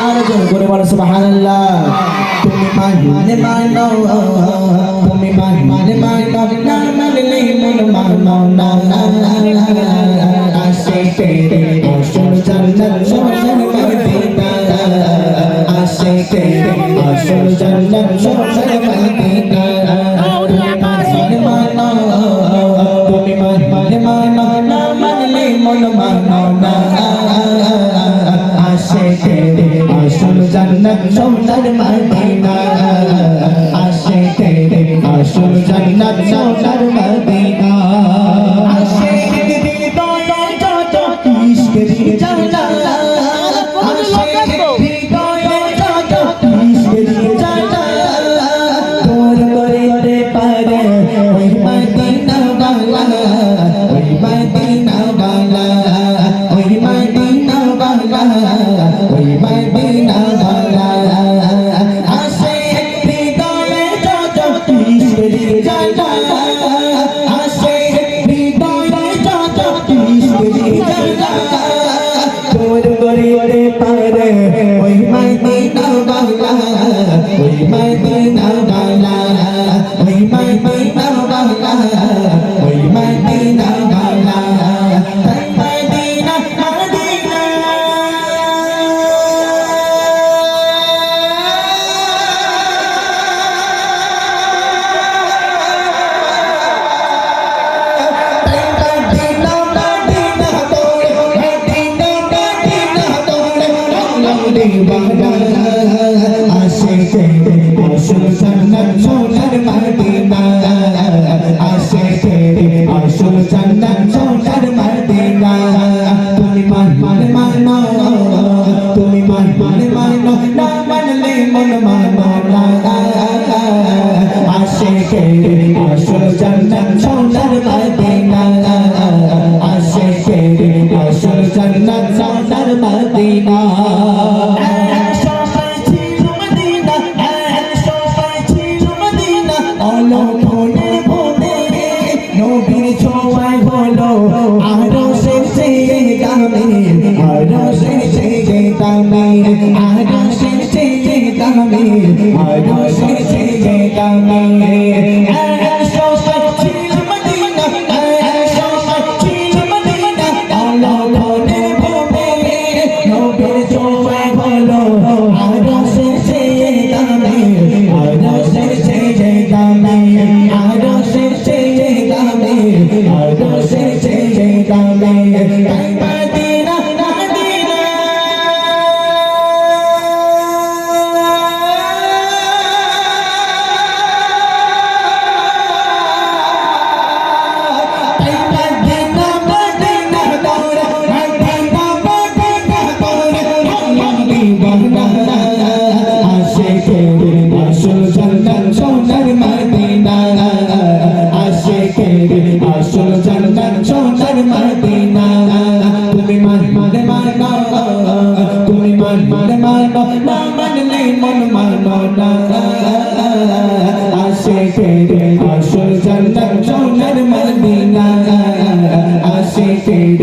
আর জোরে করে বলো সুবহানাল্লাহ। তুমি মানে মানো, তুমি মানে মানো, না মানলে মন মানো না। আশিকে আসল জান্নাত সরসর মদিনা, আশিকে আসল জান্নাত সরসর মদিনা। তুমি মানে মানো, না মানলে মন মানো না। আশিকে আসল জান্নাত সরসর মদিনা, আশিকে আসল জান্নাত সরসর মদিনা। আসল জান্নাত সোনার মদিনা, আশিকের